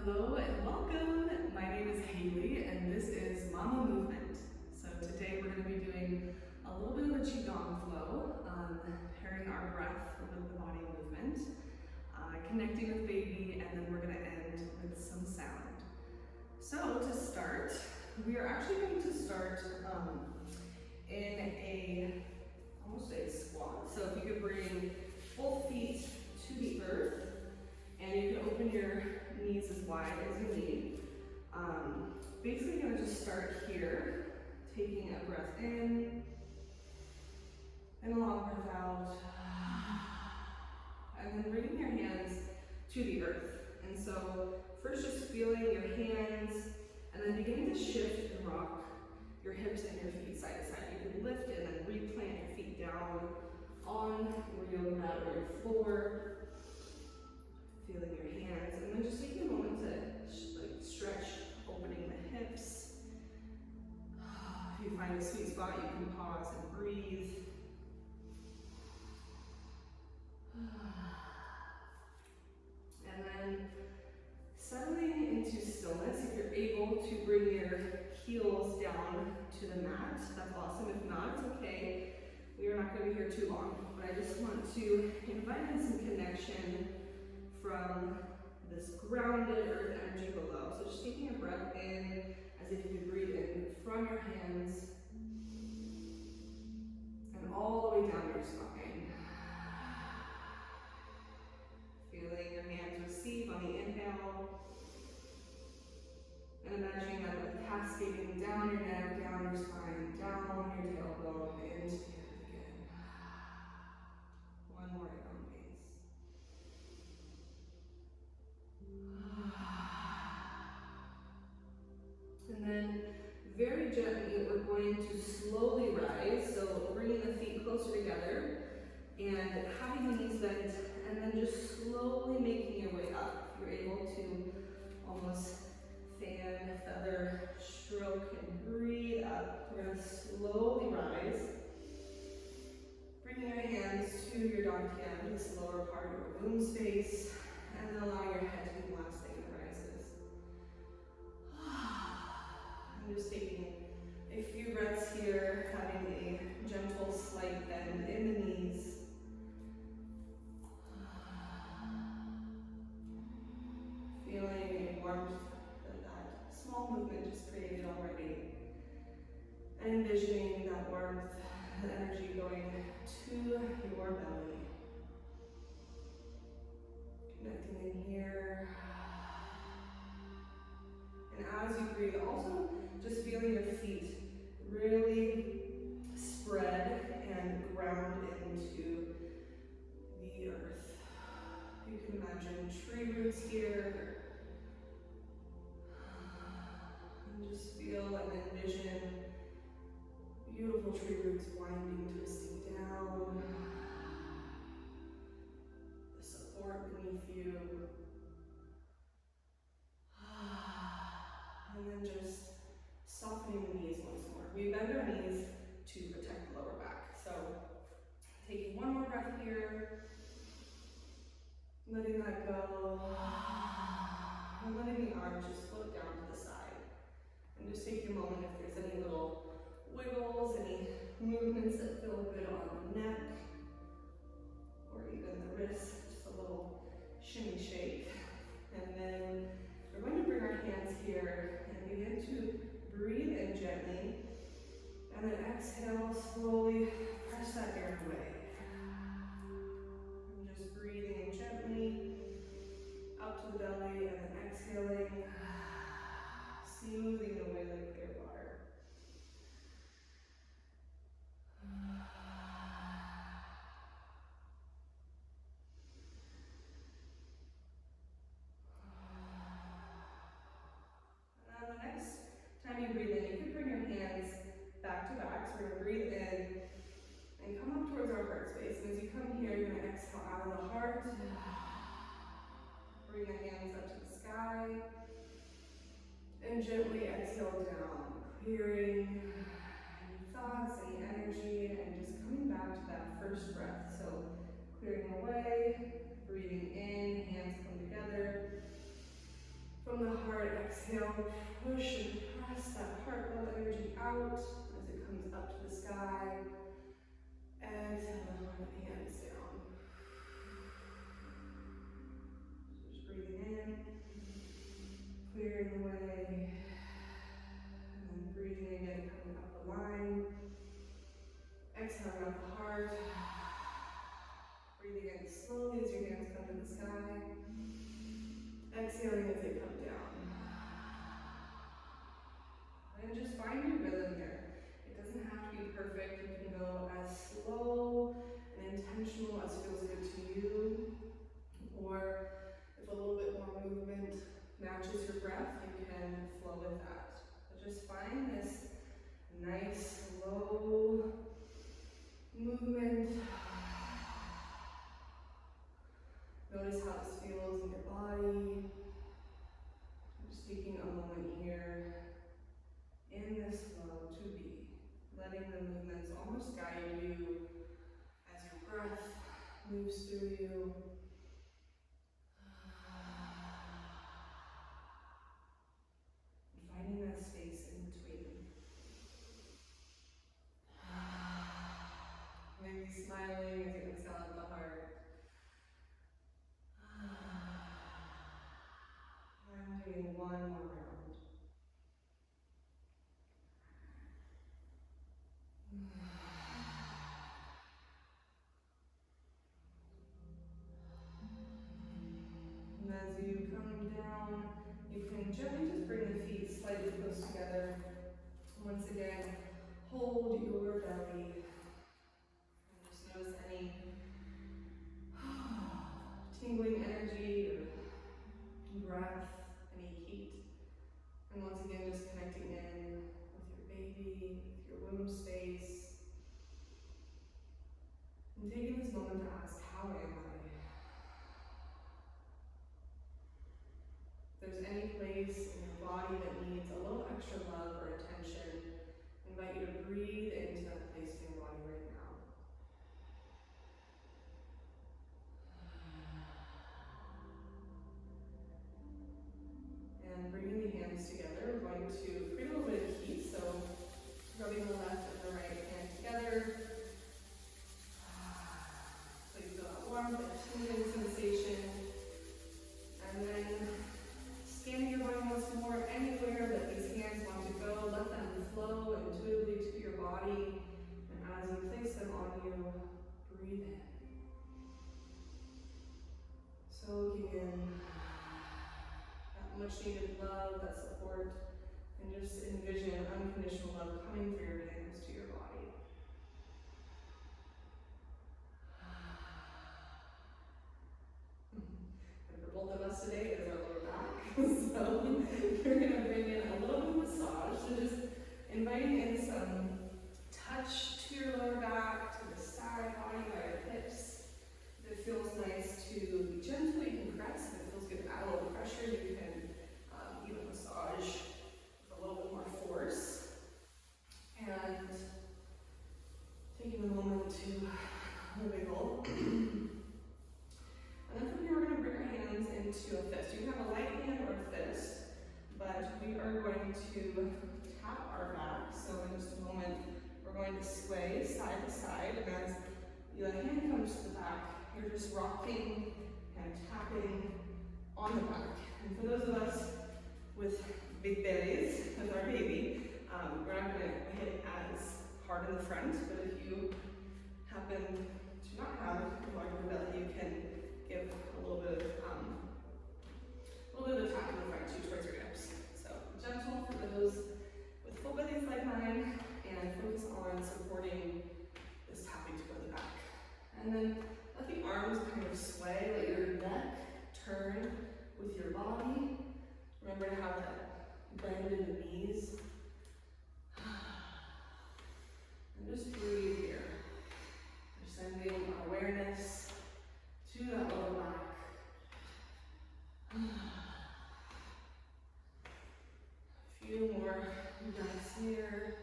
Hello and welcome. My name is Haley and this is Mama Movement. So today we're going to be doing a little bit of a Qigong flow, pairing our breath with the body movement, connecting with baby, and then we're going to end with some sound. So to start, we are actually going to start in almost a squat. So if you could bring both feet to the earth, and you can open your knees as wide as you need. Basically, you're going to just start here, taking a breath in and a long breath out, and then bringing your hands to the earth. And so, first, just feeling your hands, and then beginning to shift and rock your hips and your feet side to side. You can lift and then replant your feet down on your yoga mat or your floor. Feeling your hands, and then just taking a moment to stretch, opening the hips. If you find a sweet spot, you can pause and breathe. And then settling into stillness. If you're able to bring your heels down to the mat, that's awesome. If not, it's okay. We are not going to be here too long, but I just want to invite in some connection from this grounded earth energy below. So just taking a breath in as if you could breathe in from your hands and all the way down your spine. Feeling your hands receive on the inhale and imagining them like cascading down your neck, down your spine, down your tailbone, into the earth again. One more at your own pace. And then very gently, we're going to slowly rise. So bringing the feet closer together and having the knees bent, and then just slowly making your way up. You're able to almost fan, feather, stroke, and breathe up. We're going to slowly rise. Bringing your hands to your dantian, this lower part of your womb space, and then allow your head to be the last thing that rises. I'm just taking a few breaths here, having a gentle slight bend in the knees. Feeling a warmth that small movement just created already. And envisioning that warmth, that energy going to your belly. Connecting in here. And as you breathe, also just feeling your feet really spread and ground into the earth. You can imagine tree roots here. And just feel and envision beautiful tree roots winding, twisting down. The support beneath you. And then just softening the knees once more. We bend our knees to protect the lower back. So taking one more breath here. Letting that go. And letting the arms just float down to the side. And just taking a moment if there's any little wiggles, any movements that feel good on the neck, or even the wrists, just a little shimmy shake. And then we're going to bring our hands here and begin to breathe in gently, and then exhale, slowly press that air away. And just breathing in gently, up to the belly, and then exhaling, smoothing it away like clear water. You breathe in, you can bring your hands back to back. So we're going to breathe in and come up towards our heart space. And as you come here, you're going to exhale out of the heart. Bring the hands up to the sky. And gently exhale down, clearing any thoughts, any energy, and just coming back to that first breath. So clearing away, breathing in, hands come together. From from the heart, exhale, push and press that heart love energy out as it comes up to the sky. Exhale, the hands down. Just breathing in, clearing the way, and then breathing again, coming up the line. Exhaling out the heart. Breathing in slowly as your hands come to the sky. Exhaling as they come down. And just find your rhythm here. It doesn't have to be perfect. You can go as slow and intentional as feels good to you. Or if a little bit more movement matches your breath, you can flow with that. But just find this nice, slow movement. Notice how this feels in your body. Just taking a moment here in this flow to be, letting the movements almost guide you as your breath moves through you. And finding that space in between. Maybe smiling as you exhale out the heart. I'm doing one more round. And as you come down, you can gently just bring the feet slightly close together. Once again, hold your belly. And just notice any tingling energy or breath, any heat. And once again, just connecting in with your baby, with your womb space. And taking this moment to ask, how am I? If there's any place in your body that needs a little extra love or attention, I invite you to breathe into that place in your body right now. And bringing the hands together, we're going to create a little bit of heat, so rubbing the left and the right hand together. So you feel that warmth, that tingling sensation. And then scanning your body once more, anywhere that these hands want to go, let them flow intuitively to your body. And as you place them on you, breathe in. Soaking in that much needed love, that support, and just envision unconditional love coming through your hands to your body. And for both of us today is our lower back. So you're going to bring in a little bit of massage. So just inviting in some touch to your lower back, to the side body by your hips. If it feels nice to be gentle, you can press. If it feels good to add a little pressure, you can even massage with a little bit more force. And taking a moment to wiggle. And then from here, we're going to bring our hands into a fist. You can have a light hand or a fist, but we are going to tap our back. So in just a moment, we're going to sway side to side. And as the hand comes to the back, you're just rocking and tapping on the back. And for those of us with big bellies, with our baby, we're not going to hit it as hard in the front, but if you happen to not have a larger belly, you can give a little bit of a tap in the front too towards your hips. So gentle for those with full bellies like mine, and focus on supporting this tapping to go to the back. And then let the arms kind of sway, let your neck turn with your body. Remember to have that bend in the knees. And just breathe here. We're sending our awareness to that lower back. A few more breaths here.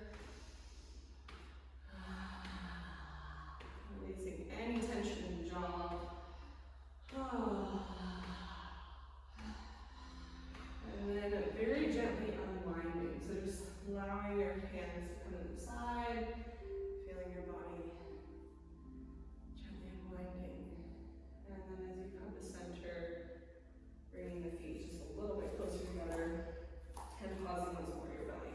Releasing any tension in the jaw. And allowing your hands to come to the side, feeling your body gently unwinding. And then as you come to center, bringing the feet just a little bit closer together and pausing once more your belly.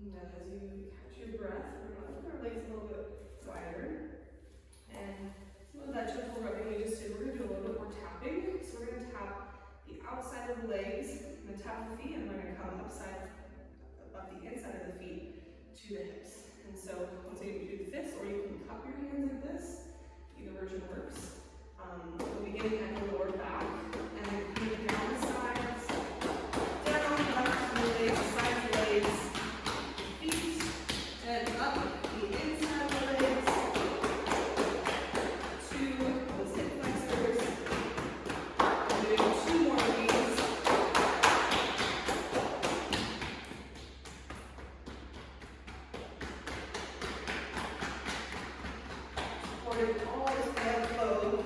And then as you catch your breath, we're going to open our legs a little bit wider. And some of that gentle rubbing we just did, we're going to do a little bit more tapping. So we're going to tap the outside of the legs, I'm going to tap the feet, and we're going to come up the inside of the feet to the hips. And so once again, you do the fists, or you can cup your hands like this. Either version works. We'll be getting at the lower back, and then coming down the sides, down, left, the legs, side of the legs, feet, and up the inside of the legs to those hip flexors. And doing 2 more of these. Supporting all this blood flow.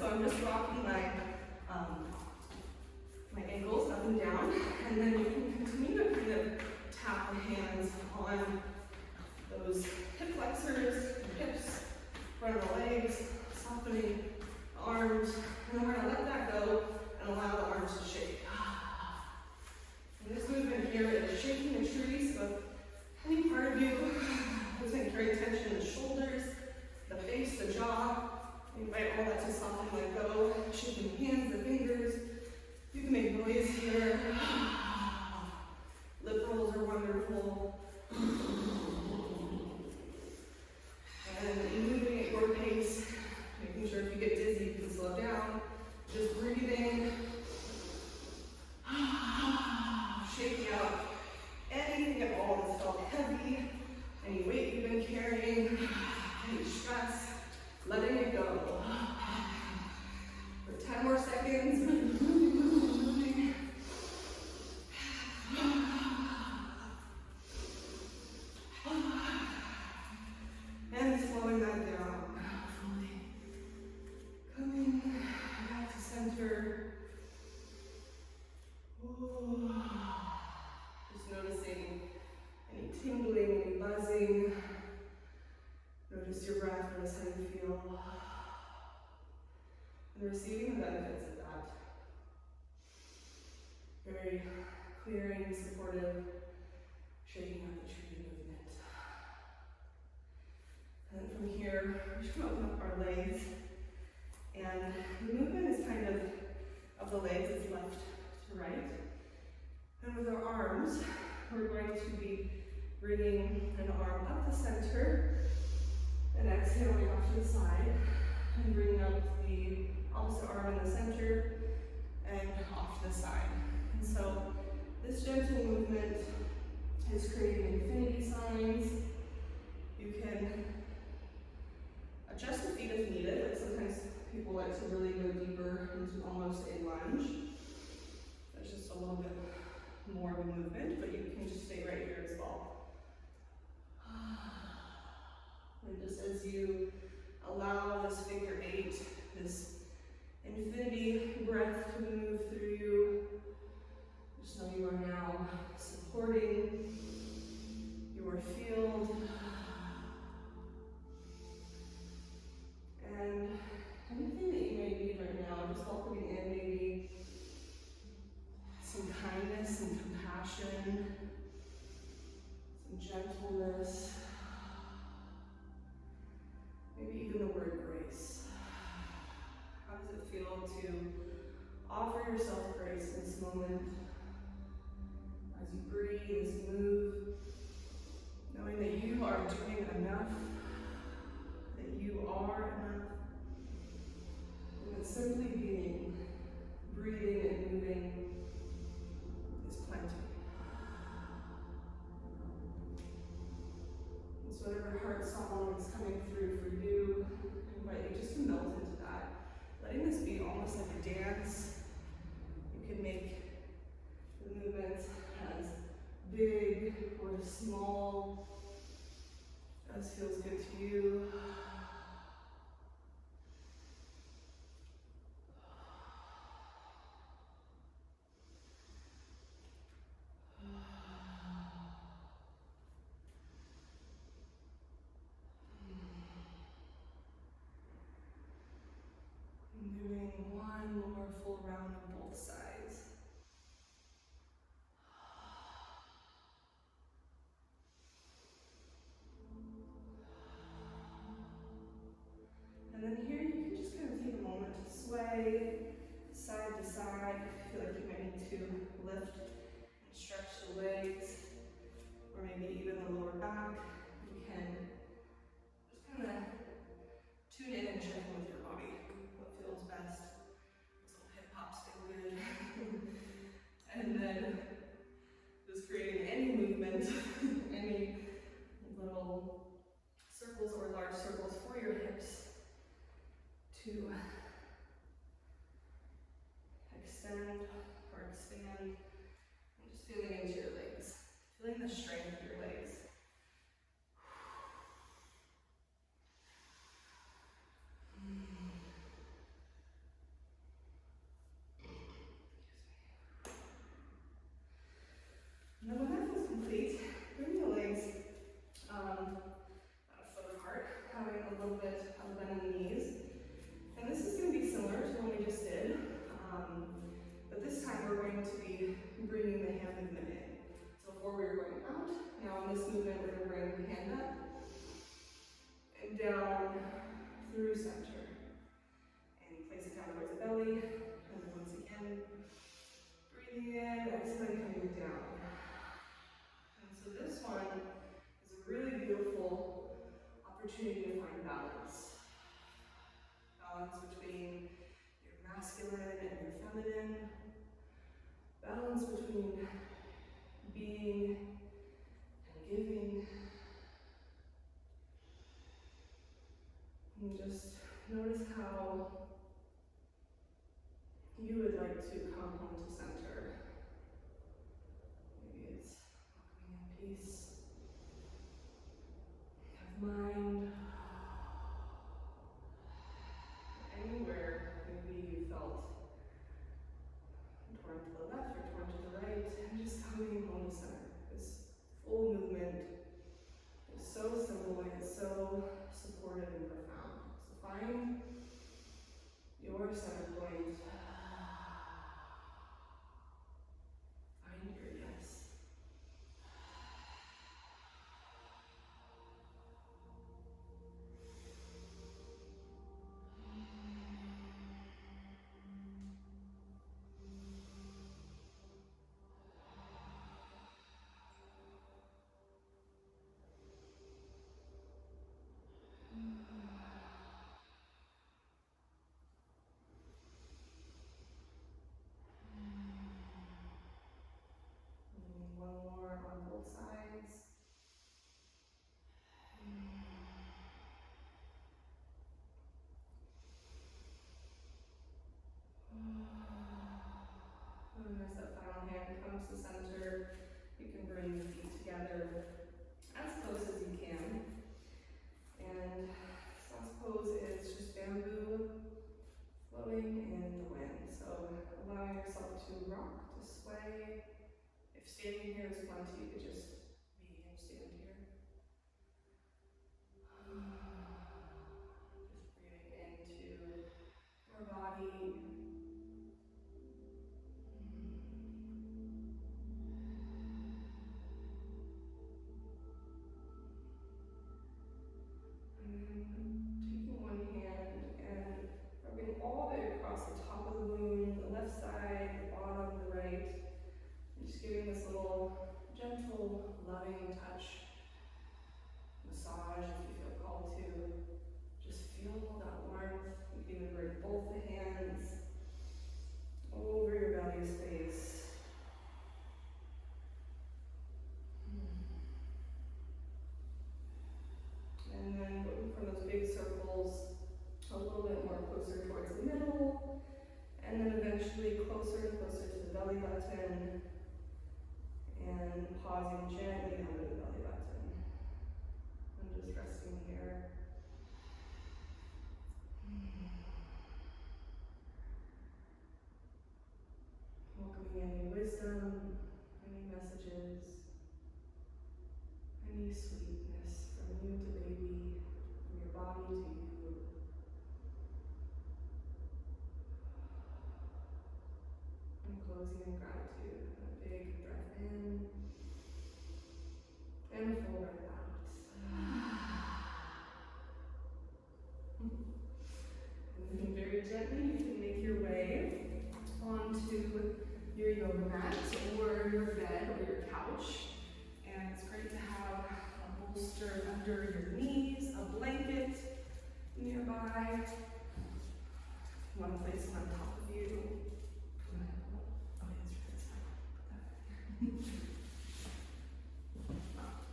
I'm just rocking my ankles up and down, and then you can continue to kind of tap the hands on those hip flexors, the hips, front of the legs, softening the arms, and then we're going to let that go and allow the arms to shake. And this movement here is shaking the tree, so any part of you who's going to carry tension in the shoulders, the face, the jaw, invite all that to soften, let go, shaking the hands, the fingers. You can make noise here. Lip rolls are wonderful. And moving at your pace, making sure if you get dizzy, you can slow down. Just breathing. Shaking out anything at all that's felt heavy, any weight you've been carrying, any stress. Letting it go. For 10 more seconds. Moving. And slowing that down. Coming back to center. Just noticing any tingling, any buzzing. Notice your breath, notice how you feel. And receiving the benefits of that. Very clearing, supportive, shaking out the tree movement. And then from here, we're just going to open up our legs. And the movement is kind of the legs is left to right. And with our arms, we're going to be bringing an arm up the center. And exhaling off to the side, and bringing up the opposite arm in the center, and off to the side. And so, this gentle movement is creating infinity signs. You can adjust the feet if needed. Like sometimes people like to really go deeper into almost a lunge. That's just a little bit more of a movement, but you can just stay right here as well. And just as you allow this figure 8, this infinity breath to move through you, just know you are now supporting your field. And anything that you may need right now, just welcoming in maybe some kindness and compassion, some gentleness. Maybe even the word grace. How does it feel to offer yourself grace in this moment? As you breathe, as you move, knowing that you are doing enough, that you are enough. And that around on both sides. And then here you can just kind of take a moment to sway side to side. Feel like you might need to lift and stretch the legs, or maybe even the lower back. You can just kind of tune in and check in with your body. What feels best? Those little hip hops feel good. And then just creating any movement, any little circles or large circles for your hips to extend or expand, and just feeling into your legs, feeling the strength of your legs. And then when that feels complete, bring the legs about a foot apart, having a little bit of bend in the knees. And this is going to be similar to what we just did, but this time we're going to be bringing the hand movement in. So before we were going out, now in this movement we're going to bring the hand up and down through center. And place it down towards the belly, and then once again, breathing in, exhaling, coming down. And so this one is a really beautiful opportunity to find balance. Balance between your masculine and your feminine. Balance between being and giving. And just notice how you would like to come home to center. Maybe it's welcoming in peace of mind. Anywhere maybe you felt torn to the left or torn to the right, and just coming home to center. This full movement is so simple and so supportive and profound. So find your center point. Find your yes. And one more on both sides. And as that final hand comes to center, you can bring the feet together as close as you can. And this last pose is just bamboo flowing in the wind. So allowing yourself to rock, to sway. If standing here is plenty, you could just be handstand here. Just breathing into your body. Taking one hand and rubbing all the way across the top of the wound, the left side, the bottom, the right. And just giving this little gentle, loving touch. Massage if you feel called to. Just feel that warmth. You can even bring both the hands over your belly space. And then going from those big circles a little bit more closer towards the middle, and then eventually closer and closer to the belly button, and pausing gently under the belly button. And just resting here. Welcoming any wisdom, any messages, any sweetness from you to baby, from your body to you. gently, you can make your way onto your yoga mat or your bed or your couch. And it's great to have a bolster under your knees, a blanket nearby. You want to place it on top of you. Oh, yes, right. Put that there.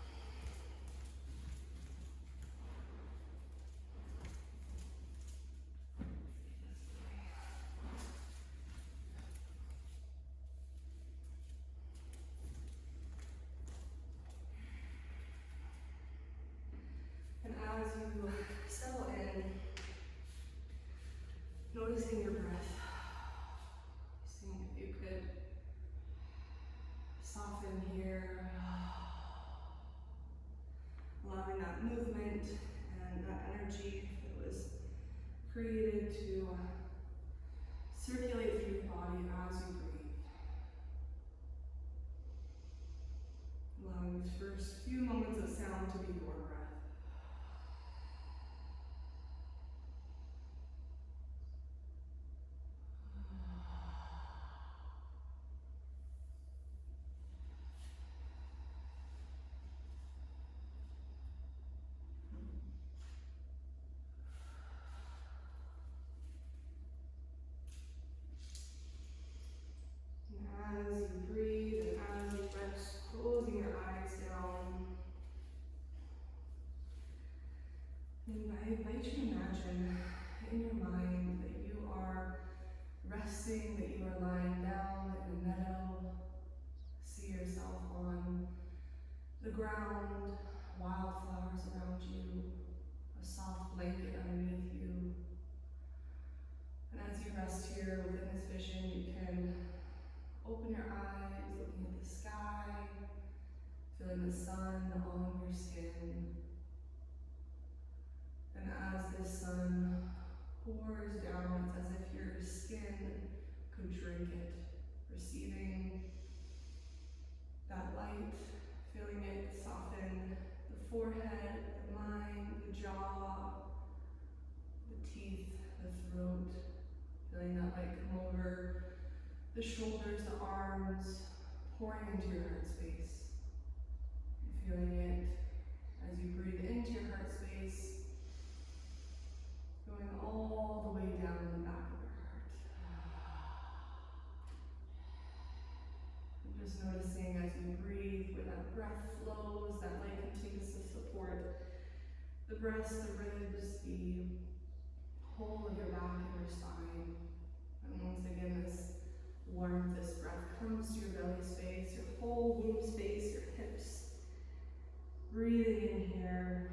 And as you settle in, noticing your breath, seeing if you could soften here, allowing that movement and that energy that was created to circulate through your body as you breathe. Allowing these first few moments of sound to be your breath. And as you breathe and as you rest, closing your eyes down, and I invite you to imagine in your mind that you are resting, that you are lying down in a meadow. See yourself on the ground, wildflowers around you, a soft blanket underneath you. And as you rest here within this vision, you can open your eyes, looking at the sky, feeling the sun on your skin. And as this sun pours down, it's as if your skin could drink it, receiving that light, feeling it soften the forehead, the mind, the jaw, the teeth, the throat, feeling that light come over the shoulders, the arms, pouring into your heart space. And feeling it as you breathe into your heart space, going all the way down the back of your heart. And just noticing as you breathe, where that breath flows, that light continues to support the breast, the ribs, the whole of your back and your spine. And once again, this warmth, this breath comes to your belly space, your whole womb space, your hips. Breathing in here,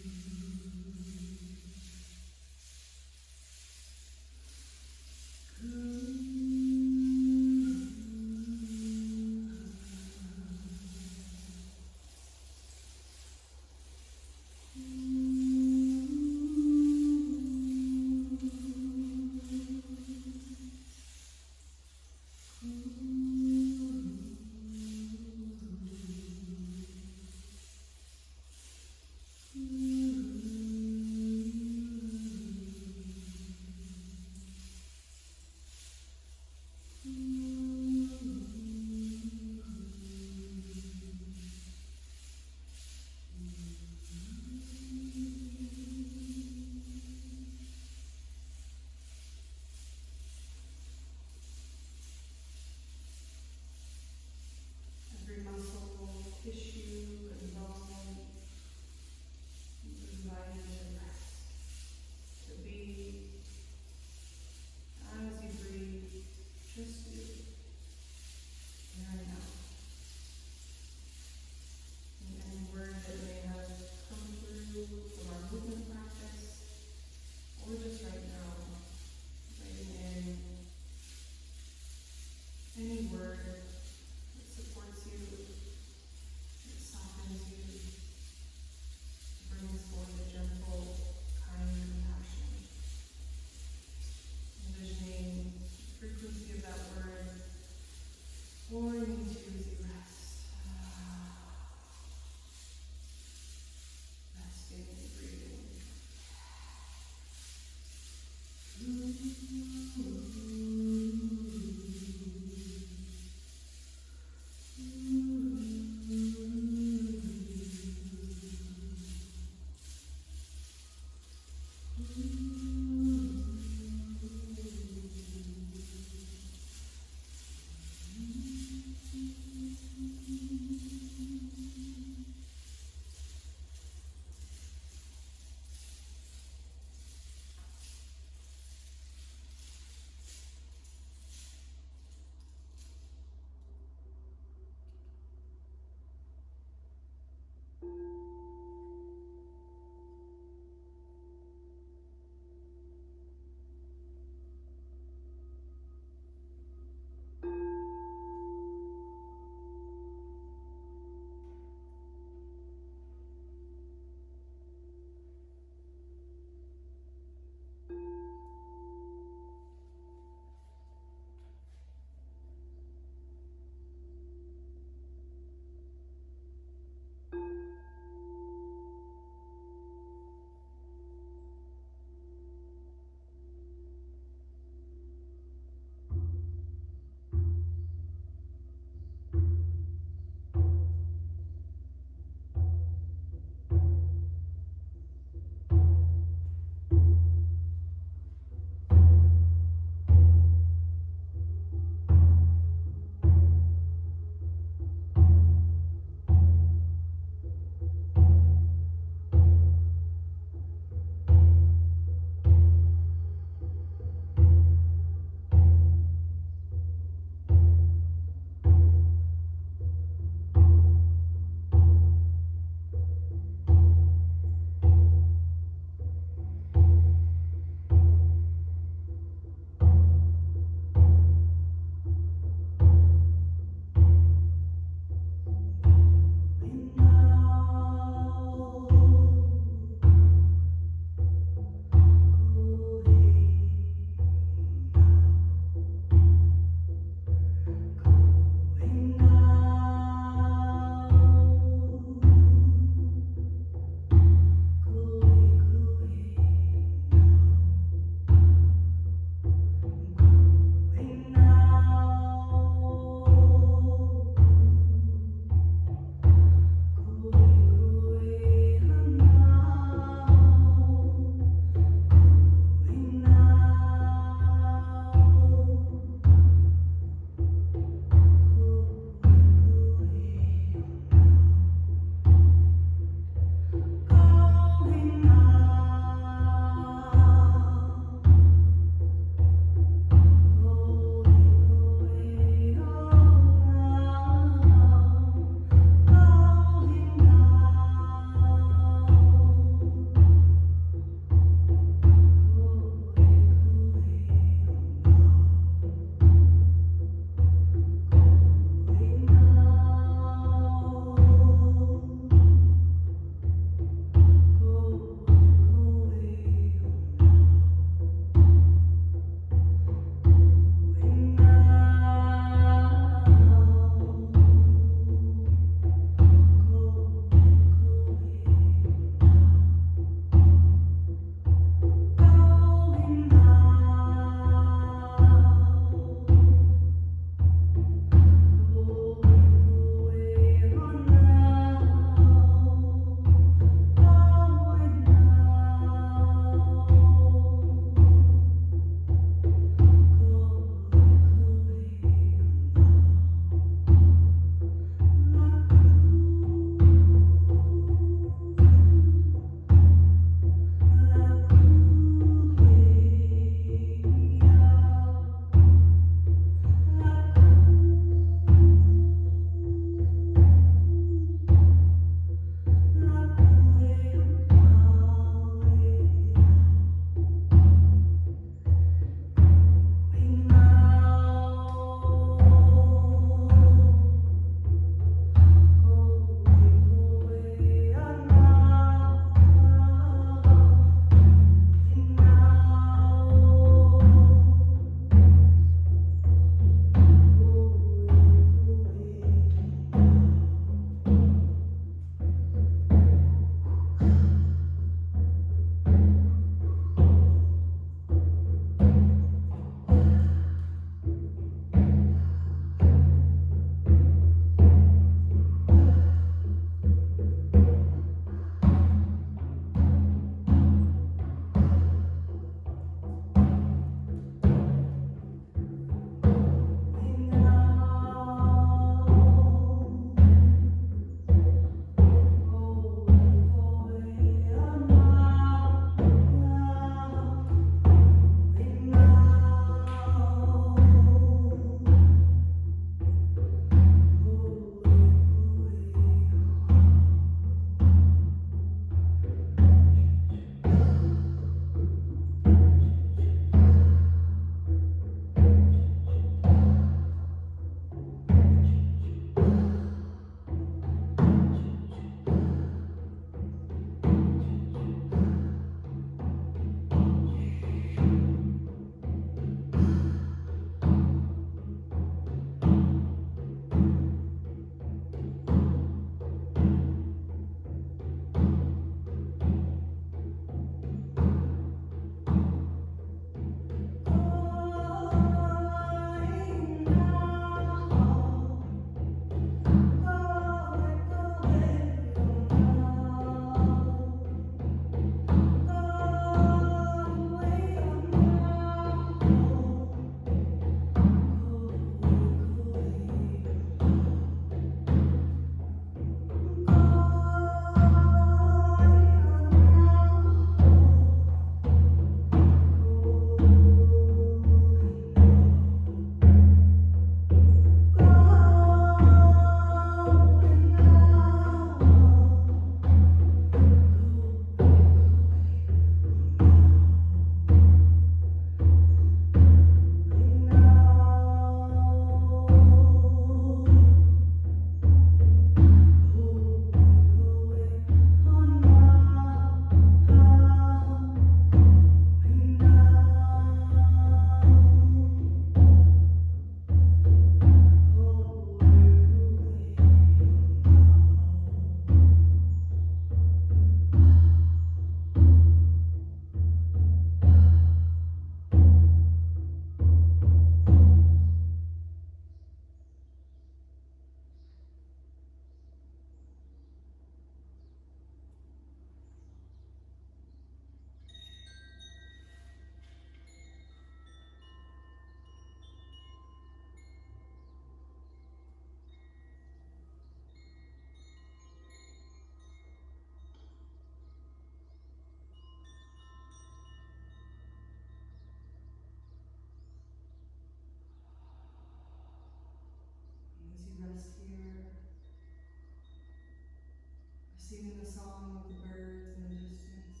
Receiving the song of the birds in the distance.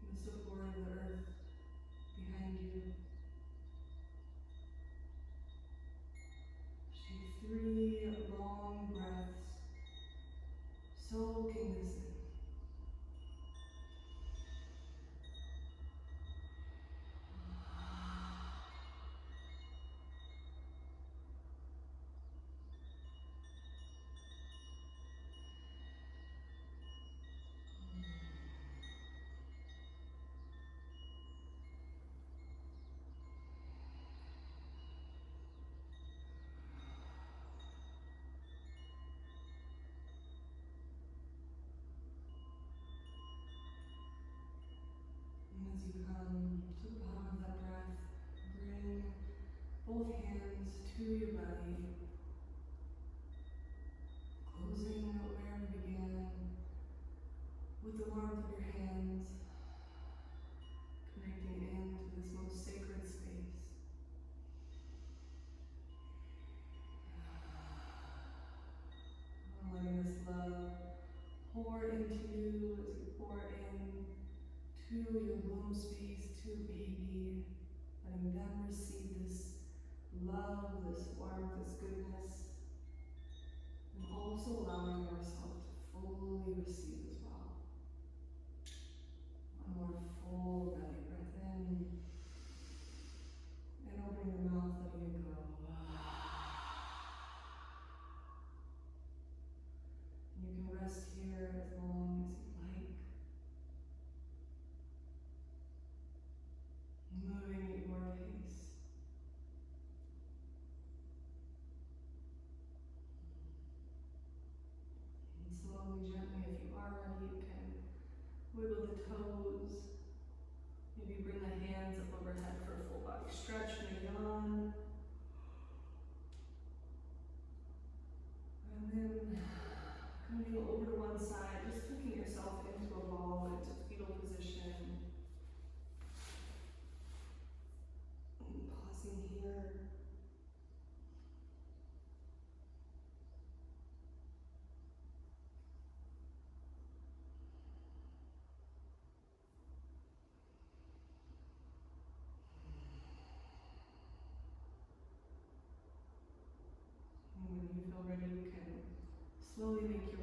And the support of the earth behind you. Take 3 long breaths, soaking this in. And as you come to the bottom of that breath, bring both hands to your belly, closing where we began with the warmth of your hands, connecting into this most sacred space. Letting this love pour into you as you pour in to your womb space, to baby, letting them receive this love, this warmth, this goodness, and also allowing yourself to fully receive as well. One more full belly breath in, and opening the mouth, letting it go. And you can rest here as long as you like. Moving at your pace. And slowly, gently, if you are ready, you can wiggle the toes. Maybe bring the hands up overhead for a full body stretch and a yawn. And then coming over to one side, just tucking yourself into a ball, into fetal position. And pausing here. And when you feel ready, you can slowly make your